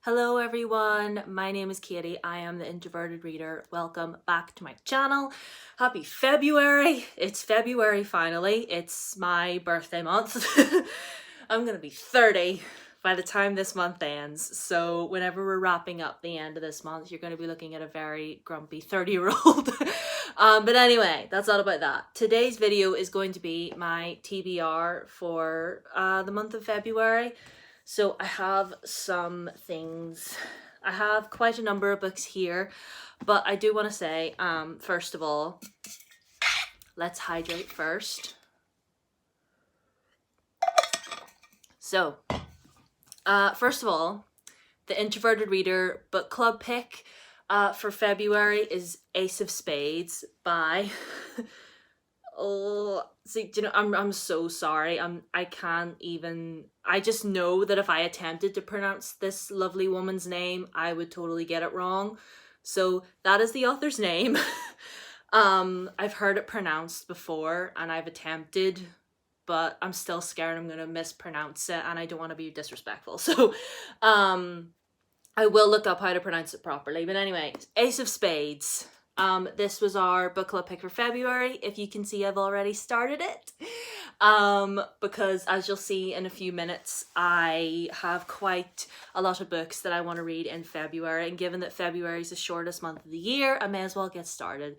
Hello everyone, my name is Katie. I am the Introverted Reader. Welcome back to my channel. Happy February. It's February finally. It's my birthday month. I'm gonna be 30 by the time this month ends. So whenever we're wrapping up the end of this month, you're gonna be looking at a very grumpy 30-year-old. But anyway, that's all about that. Today's video is going to be my TBR for the month of February. So I have some things, I have quite a number of books here, but I do want to say, first of all, let's hydrate first. So, first of all, the Introverted Reader book club pick for February is Ace of Spades by... Oh, see, you know, I'm so sorry. I can't even, I just know that if I attempted to pronounce this lovely woman's name, I would totally get it wrong. So that is the author's name. I've heard it pronounced before and I've attempted, but I'm still scared I'm gonna mispronounce it and I don't want to be disrespectful. So, I will look up how to pronounce it properly. But anyway, Ace of Spades. This was our book club pick for February. If you can see, I've already started it. Because as you'll see in a few minutes, I have quite a lot of books that I want to read in February. And given that February is the shortest month of the year, I may as well get started.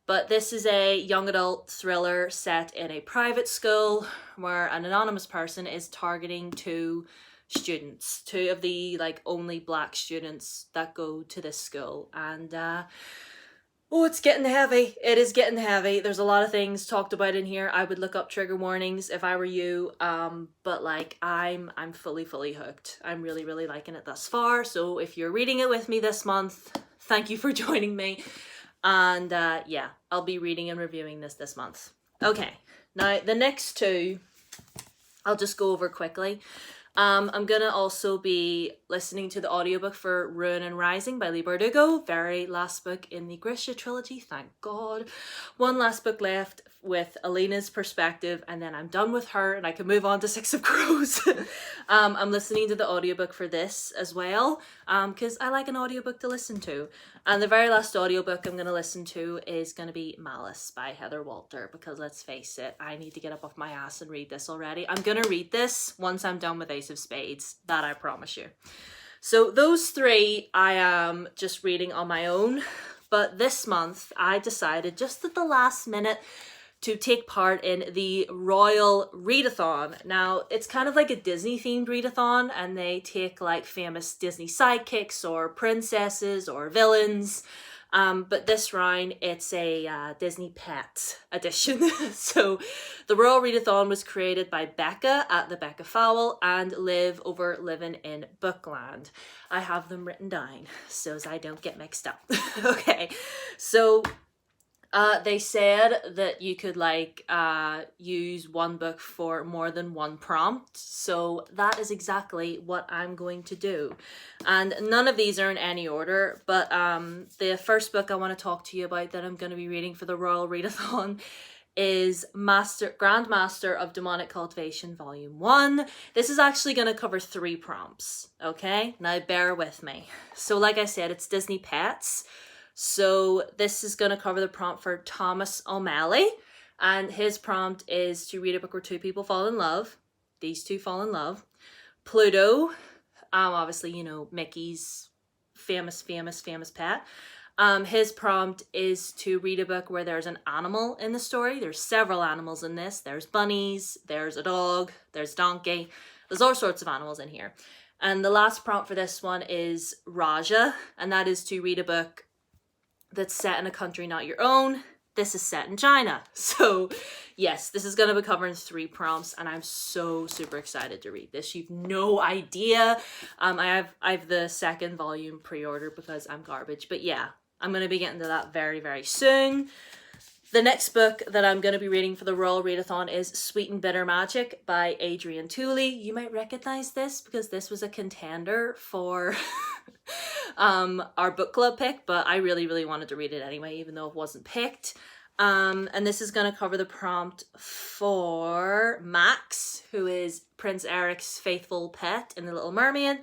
But this is a young adult thriller set in a private school where an anonymous person is targeting two students, two of the only black students that go to this school. And oh, it's getting heavy. It is getting heavy. There's a lot of things talked about in here. I would look up trigger warnings if I were you. But I'm fully hooked. I'm really liking it thus far. So if you're reading it with me this month, thank you for joining me. And yeah, I'll be reading and reviewing this month. Okay, now the next two, I'll just go over quickly. I'm gonna also be listening to the audiobook for Ruin and Rising by Leigh Bardugo. Very last book in the Grisha trilogy, thank God. One last book left with Alina's perspective and then I'm done with her and I can move on to Six of Crows. I'm listening to the audiobook for this as well, because I like an audiobook to listen to. And the very last audiobook I'm gonna listen to is gonna be Malice by Heather Walter, because let's face it, I need to get up off my ass and read this already. I'm gonna read this once I'm done with Ace of Spades, that I promise you. So those three I am just reading on my own, but this month I decided just at the last minute to take part in the Royal Readathon. Now, it's kind of like a Disney themed readathon, and they take famous Disney sidekicks or princesses or villains. But this round, it's a Disney Pet edition. So the Royal Readathon was created by Becca at the Becca Fowl and Liv over living in Bookland. I have them written down so as I don't get mixed up. Okay, so they said that you could use one book for more than one prompt, so that is exactly what I'm going to do. And none of these are in any order, but the first book I want to talk to you about that I'm going to be reading for the Royal Readathon is Grand Master of Demonic Cultivation Volume 1. This is actually going to cover 3 prompts, okay? Now bear with me. So like I said, it's Disney Pets. So this is going to cover the prompt for Thomas O'Malley, and his prompt is to read a book where 2 people fall in love. These 2 fall in love. Pluto, obviously, you know, Mickey's famous pet. His prompt is to read a book where there's an animal in the story. There's several animals in this. There's bunnies, there's a dog, there's a donkey. There's all sorts of animals in here. And the last prompt for this one is Raja, and that is to read a book that's set in a country not your own. This is set in China. So yes, this is going to be covering 3 prompts and I'm so super excited to read this. You've no idea. I have the 2nd volume pre-order because I'm garbage, but yeah, I'm going to be getting to that very soon. The next book that I'm going to be reading for the Royal Readathon is Sweet and Bitter Magic by Adrian Thule. You might recognize this because this was a contender for our book club pick, but I really wanted to read it anyway, even though it wasn't picked. And this is going to cover the prompt for Max, who is Prince Eric's faithful pet in The Little Mermaid.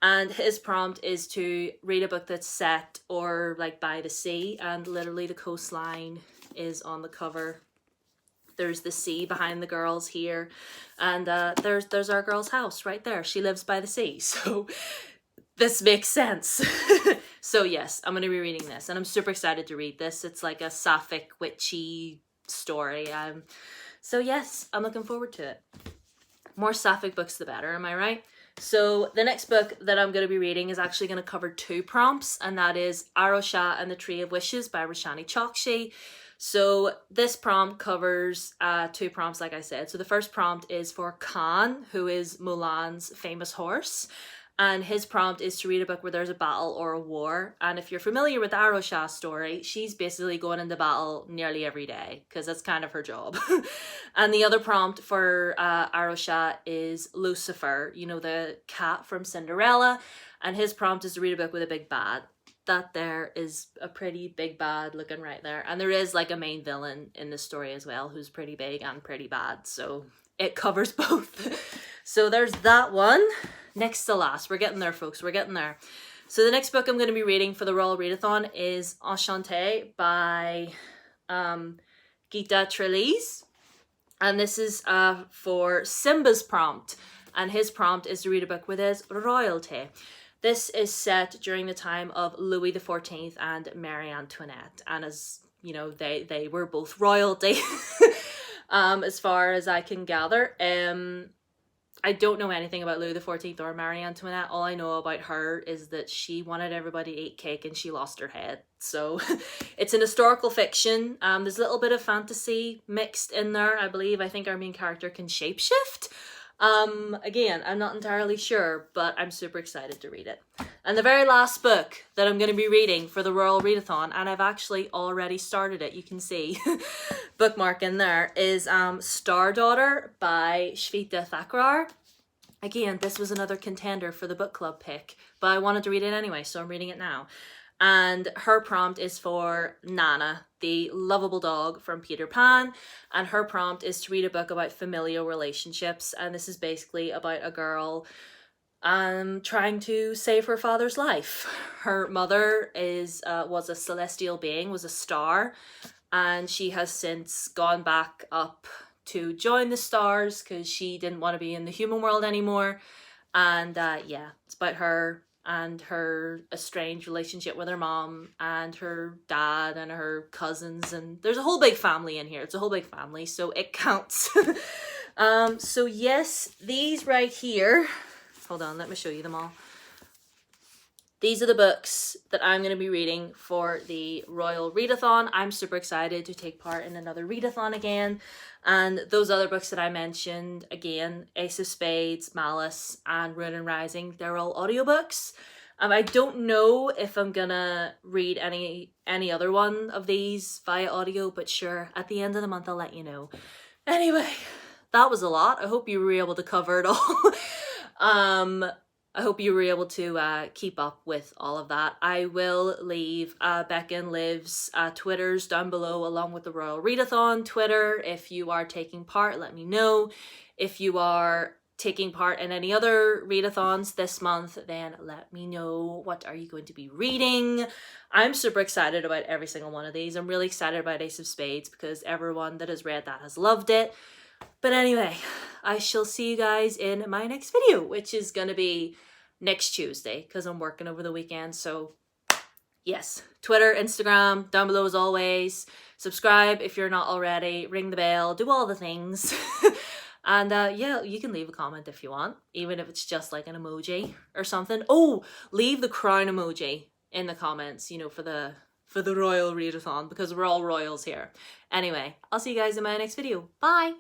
And his prompt is to read a book that's set or like by the sea, and literally the coastline is on the cover. There's the sea behind the girls here, and there's our girl's house right there. She lives by the sea, so this makes sense. So yes, I'm going to be reading this, and I'm super excited to read this. It's like a sapphic, witchy story. So yes, I'm looking forward to it. More sapphic books the better, am I right? So the next book that I'm going to be reading is actually going to cover 2 prompts, and that is Arosha and the Tree of Wishes by Roshani Chokshi. So this prompt covers 2 prompts, like I said. So the first prompt is for Khan, who is Mulan's famous horse. And his prompt is to read a book where there's a battle or a war. And if you're familiar with Arosha's story, she's basically going into battle nearly every day because that's kind of her job. And the other prompt for Arosha is Lucifer, you know, the cat from Cinderella. And his prompt is to read a book with a big bad. That there is a pretty big bad looking right there. And there is like a main villain in this story as well who's pretty big and pretty bad. So it covers both. So there's that one. Next to last. We're getting there, folks. We're getting there. So the next book I'm going to be reading for the Royal Readathon is Enchanté by Gita Trelise. And this is for Simba's prompt. And his prompt is to read a book with his royalty. This is set during the time of Louis XIV and Marie Antoinette. And as you know, they were both royalty, as far as I can gather. I don't know anything about Louis XIV or Marie Antoinette. All I know about her is that she wanted everybody to eat cake and she lost her head. So it's an historical fiction. There's a little bit of fantasy mixed in there, I believe. I think our main character can shapeshift. Again, I'm not entirely sure, but I'm super excited to read it. And the very last book that I'm going to be reading for the Royal Readathon, and I've actually already started it, you can see, bookmark in there, is Star Daughter by Schweitzer. Again, this was another contender for the book club pick, but I wanted to read it anyway, so I'm reading it now. And her prompt is for Nana, the lovable dog from Peter Pan. And her prompt is to read a book about familial relationships. And this is basically about a girl trying to save her father's life. Her mother was a celestial being, was a star. And she has since gone back up to join the stars because she didn't want to be in the human world anymore. And yeah, it's about her and her estranged relationship with her mom and her dad and her cousins, and there's a whole big family in here. It's a whole big family, so it counts. So yes, these right here, hold on, let me show you them all. These are the books that I'm going to be reading for the Royal Readathon. I'm super excited to take part in another Readathon again. And those other books that I mentioned, again, Ace of Spades, Malice, and Rune and Rising, they're all audiobooks. I don't know if I'm going to read any other one of these via audio, but sure, at the end of the month, I'll let you know. Anyway, that was a lot. I hope you were able to cover it all. I hope you were able to keep up with all of that. I will leave Becca and Liv's Twitters down below along with the Royal Readathon Twitter. If you are taking part, let me know. If you are taking part in any other readathons this month, then let me know. What are you going to be reading? I'm super excited about every single one of these. I'm really excited about Ace of Spades because everyone that has read that has loved it. But anyway, I shall see you guys in my next video, which is going to be next Tuesday because I'm working over the weekend. So yes, Twitter, Instagram, down below as always. Subscribe if you're not already. Ring the bell. Do all the things. And yeah, you can leave a comment if you want, even if it's just like an emoji or something. Oh, leave the crown emoji in the comments, you know, for the Royal Readathon because we're all royals here. Anyway, I'll see you guys in my next video. Bye!